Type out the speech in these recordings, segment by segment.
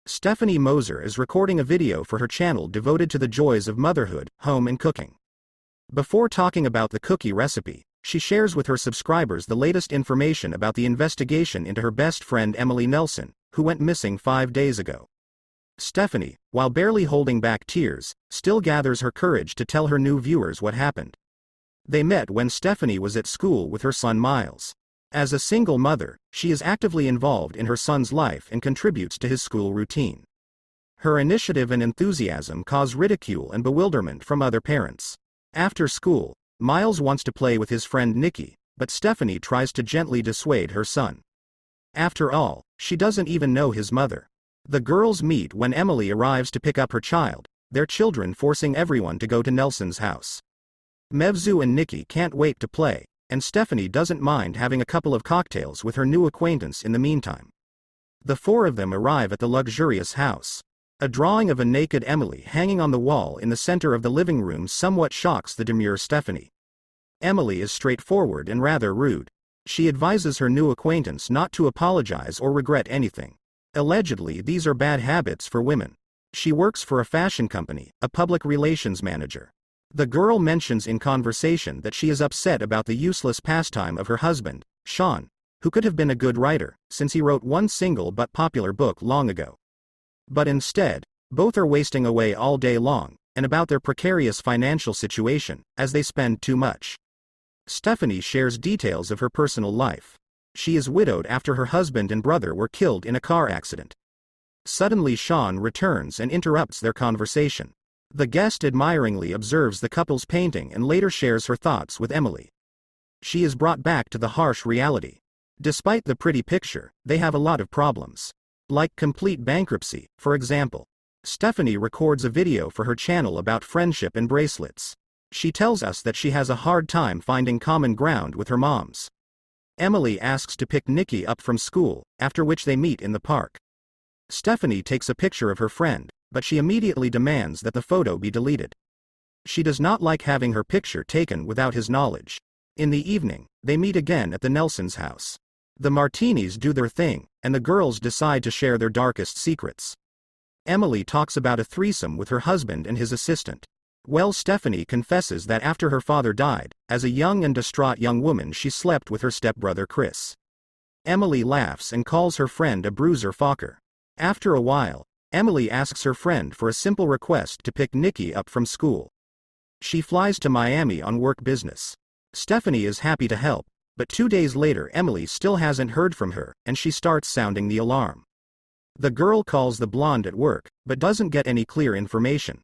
Stephanie Moser is recording a video for her channel devoted to the joys of motherhood, home and cooking. Before talking about the cookie recipe, she shares with her subscribers the latest information about the investigation into her best friend Emily Nelson, who went missing 5 days ago. Stephanie, while barely holding back tears, still gathers her courage to tell her new viewers what happened. They met when Stephanie was at school with her son Miles. As a single mother, she is actively involved in her son's life and contributes to his school routine. Her initiative and enthusiasm cause ridicule and bewilderment from other parents. After school, Miles wants to play with his friend Nikki, but Stephanie tries to gently dissuade her son. After all, she doesn't even know his mother. The girls meet when Emily arrives to pick up her child, their children forcing everyone to go to Nelson's house. Mevzu and Nikki can't wait to play, and Stephanie doesn't mind having a couple of cocktails with her new acquaintance in the meantime. The four of them arrive at the luxurious house. A drawing of a naked Emily hanging on the wall in the center of the living room somewhat shocks the demure Stephanie. Emily is straightforward and rather rude. She advises her new acquaintance not to apologize or regret anything. Allegedly, these are bad habits for women. She works for a fashion company, a public relations manager. The girl mentions in conversation that she is upset about the useless pastime of her husband, Sean, who could have been a good writer, since he wrote one single but popular book long ago. But instead, both are wasting away all day long, and about their precarious financial situation, as they spend too much. Stephanie shares details of her personal life. She is widowed after her husband and brother were killed in a car accident. Suddenly Sean returns and interrupts their conversation. The guest admiringly observes the couple's painting and later shares her thoughts with Emily. She is brought back to the harsh reality. Despite the pretty picture, they have a lot of problems. Like complete bankruptcy, for example. Stephanie records a video for her channel about friendship and bracelets. She tells us that she has a hard time finding common ground with her moms. Emily asks to pick Nikki up from school, after which they meet in the park. Stephanie takes a picture of her friend, but she immediately demands that the photo be deleted. She does not like having her picture taken without his knowledge. In the evening, they meet again at the Nelsons' house. The martinis do their thing, and the girls decide to share their darkest secrets. Emily talks about a threesome with her husband and his assistant. Well, Stephanie confesses that after her father died, as a young and distraught young woman she slept with her stepbrother Chris. Emily laughs and calls her friend a bruiser Fokker. After a while, Emily asks her friend for a simple request to pick Nikki up from school. She flies to Miami on work business. Stephanie is happy to help, but 2 days later Emily still hasn't heard from her, and she starts sounding the alarm. The girl calls the blonde at work, but doesn't get any clear information.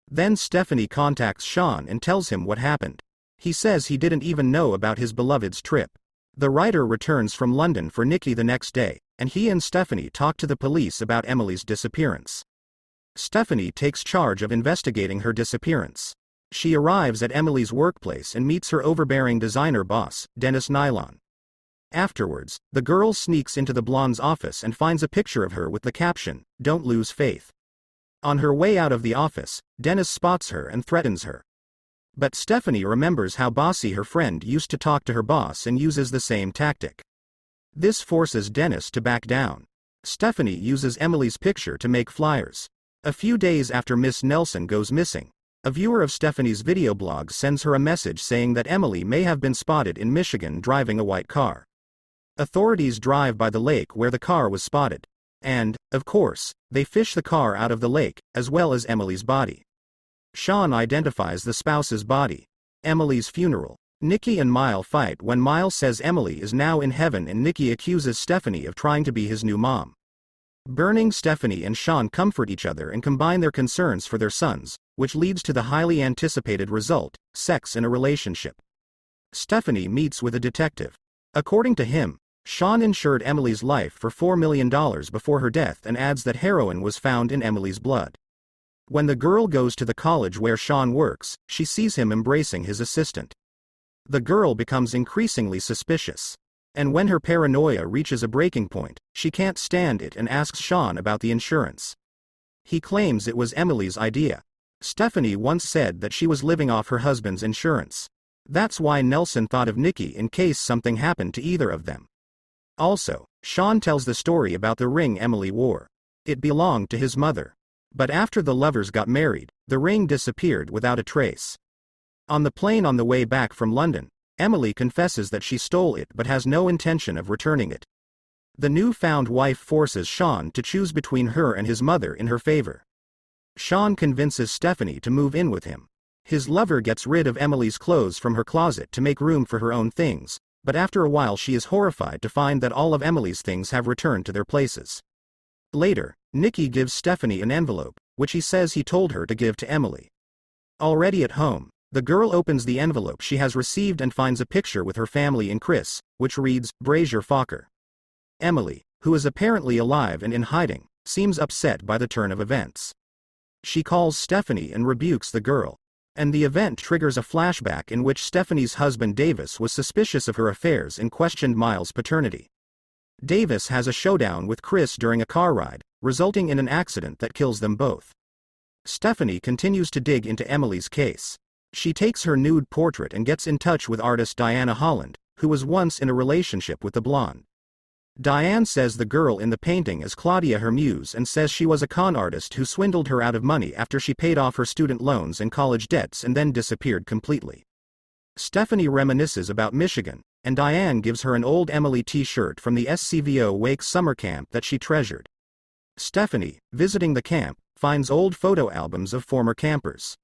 Then Stephanie contacts Sean and tells him what happened. He says he didn't even know about his beloved's trip. The writer returns from London for Nikki the next day, and he and Stephanie talk to the police about Emily's disappearance. Stephanie takes charge of investigating her disappearance. She arrives at Emily's workplace and meets her overbearing designer boss, Dennis Nylon. Afterwards, the girl sneaks into the blonde's office and finds a picture of her with the caption, "Don't lose faith." On her way out of the office, Dennis spots her and threatens her. But Stephanie remembers how bossy her friend used to talk to her boss and uses the same tactic. This forces Dennis to back down. Stephanie uses Emily's picture to make flyers. A few days after Miss Nelson goes missing, a viewer of Stephanie's video blog sends her a message saying that Emily may have been spotted in Michigan driving a white car. Authorities drive by the lake where the car was spotted. And, of course, they fish the car out of the lake, as well as Emily's body. Sean identifies the spouse's body. Emily's funeral. Nikki and Miles fight when Miles says Emily is now in heaven and Nikki accuses Stephanie of trying to be his new mom. Burning Stephanie and Sean comfort each other and combine their concerns for their sons, which leads to the highly anticipated result, sex in a relationship. Stephanie meets with a detective. According to him, Sean insured Emily's life for $4 million before her death and adds that heroin was found in Emily's blood. When the girl goes to the college where Sean works, she sees him embracing his assistant. The girl becomes increasingly suspicious. And when her paranoia reaches a breaking point, she can't stand it and asks Sean about the insurance. He claims it was Emily's idea. Stephanie once said that she was living off her husband's insurance. That's why Nelson thought of Nikki in case something happened to either of them. Also, Sean tells the story about the ring Emily wore. It belonged to his mother. But after the lovers got married, the ring disappeared without a trace. On the plane on the way back from London, Emily confesses that she stole it but has no intention of returning it. The newfound wife forces Sean to choose between her and his mother in her favor. Sean convinces Stephanie to move in with him. His lover gets rid of Emily's clothes from her closet to make room for her own things, but after a while she is horrified to find that all of Emily's things have returned to their places. Later, Nicky gives Stephanie an envelope, which he says he told her to give to Emily. Already at home, the girl opens the envelope she has received and finds a picture with her family and Chris, which reads, Brazier Fokker. Emily, who is apparently alive and in hiding, seems upset by the turn of events. She calls Stephanie and rebukes the girl. And the event triggers a flashback in which Stephanie's husband Davis was suspicious of her affairs and questioned Miles' paternity. Davis has a showdown with Chris during a car ride, resulting in an accident that kills them both. Stephanie continues to dig into Emily's case. She takes her nude portrait and gets in touch with artist Diana Holland, who was once in a relationship with the blonde. Diane says the girl in the painting is Claudia, her muse, and says she was a con artist who swindled her out of money after she paid off her student loans and college debts and then disappeared completely. Stephanie reminisces about Michigan, and Diane gives her an old Emily t-shirt from the SCVO Wake summer camp that she treasured. Stephanie, visiting the camp, finds old photo albums of former campers.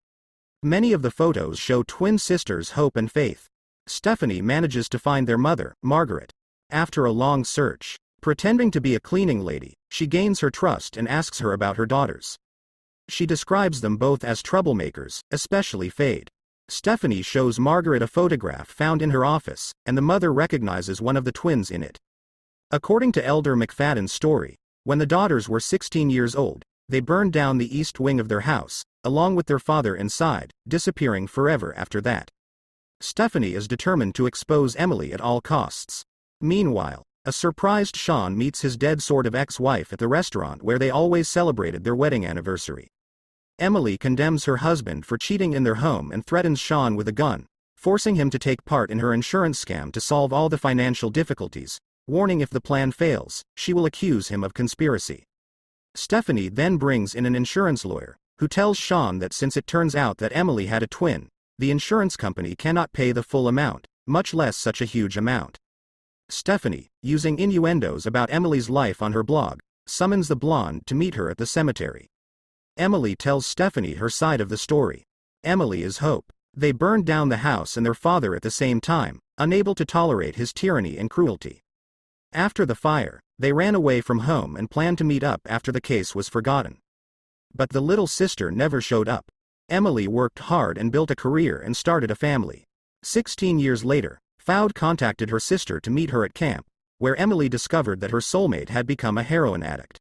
Many of the photos show twin sisters Hope and Faith. Stephanie manages to find their mother, Margaret. After a long search, pretending to be a cleaning lady, she gains her trust and asks her about her daughters. She describes them both as troublemakers, especially Fade. Stephanie shows Margaret a photograph found in her office, and the mother recognizes one of the twins in it. According to Elder McFadden's story, when the daughters were 16 years old, they burned down the east wing of their house, along with their father inside, disappearing forever after that. Stephanie is determined to expose Emily at all costs. Meanwhile, a surprised Sean meets his dead sort of ex-wife at the restaurant where they always celebrated their wedding anniversary. Emily condemns her husband for cheating in their home and threatens Sean with a gun, forcing him to take part in her insurance scam to solve all the financial difficulties, warning if the plan fails, she will accuse him of conspiracy. Stephanie then brings in an insurance lawyer, who tells Sean that since it turns out that Emily had a twin, the insurance company cannot pay the full amount, much less such a huge amount. Stephanie, using innuendos about Emily's life on her blog, summons the blonde to meet her at the cemetery. Emily tells Stephanie her side of the story. Emily is Hope. They burned down the house and their father at the same time, unable to tolerate his tyranny and cruelty. After the fire, they ran away from home and planned to meet up after the case was forgotten. But the little sister never showed up. Emily worked hard and built a career and started a family. 16 years later, Fowd contacted her sister to meet her at camp, where Emily discovered that her soulmate had become a heroin addict.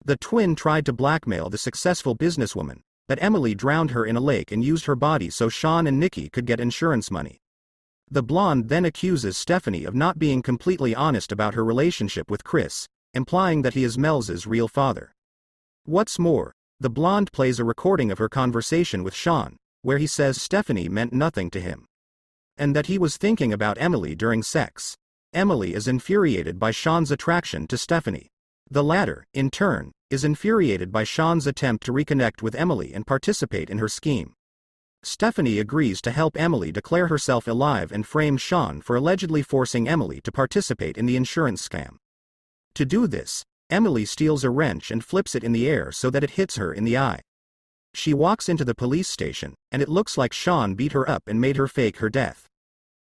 The twin tried to blackmail the successful businesswoman, but Emily drowned her in a lake and used her body so Sean and Nicky could get insurance money. The blonde then accuses Stephanie of not being completely honest about her relationship with Chris, implying that he is Mel's real father. What's more, the blonde plays a recording of her conversation with Sean, where he says Stephanie meant nothing to him, and that he was thinking about Emily during sex. Emily is infuriated by Sean's attraction to Stephanie. The latter, in turn, is infuriated by Sean's attempt to reconnect with Emily and participate in her scheme. Stephanie agrees to help Emily declare herself alive and frame Sean for allegedly forcing Emily to participate in the insurance scam. To do this, Emily steals a wrench and flips it in the air so that it hits her in the eye. She walks into the police station, and it looks like Sean beat her up and made her fake her death.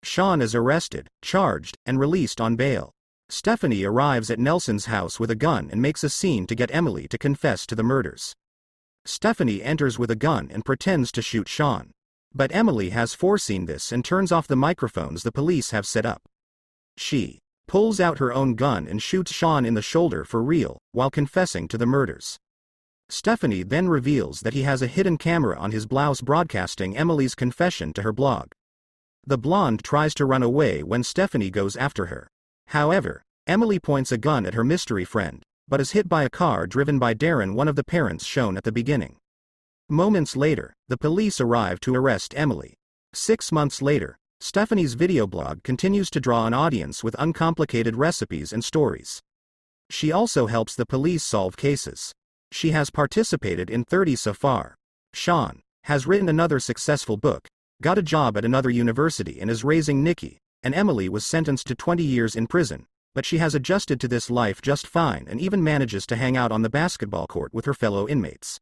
Sean is arrested, charged, and released on bail. Stephanie arrives at Nelson's house with a gun and makes a scene to get Emily to confess to the murders. Stephanie enters with a gun and pretends to shoot Sean. But Emily has foreseen this and turns off the microphones the police have set up. She pulls out her own gun and shoots Sean in the shoulder for real, while confessing to the murders. Stephanie then reveals that he has a hidden camera on his blouse broadcasting Emily's confession to her blog. The blonde tries to run away when Stephanie goes after her. However, Emily points a gun at her mystery friend, but is hit by a car driven by Darren, one of the parents shown at the beginning. Moments later, the police arrive to arrest Emily. 6 months later, Stephanie's video blog continues to draw an audience with uncomplicated recipes and stories. She also helps the police solve cases. She has participated in 30 so far. Sean has written another successful book, got a job at another university and is raising Nikki, and Emily was sentenced to 20 years in prison, but she has adjusted to this life just fine and even manages to hang out on the basketball court with her fellow inmates.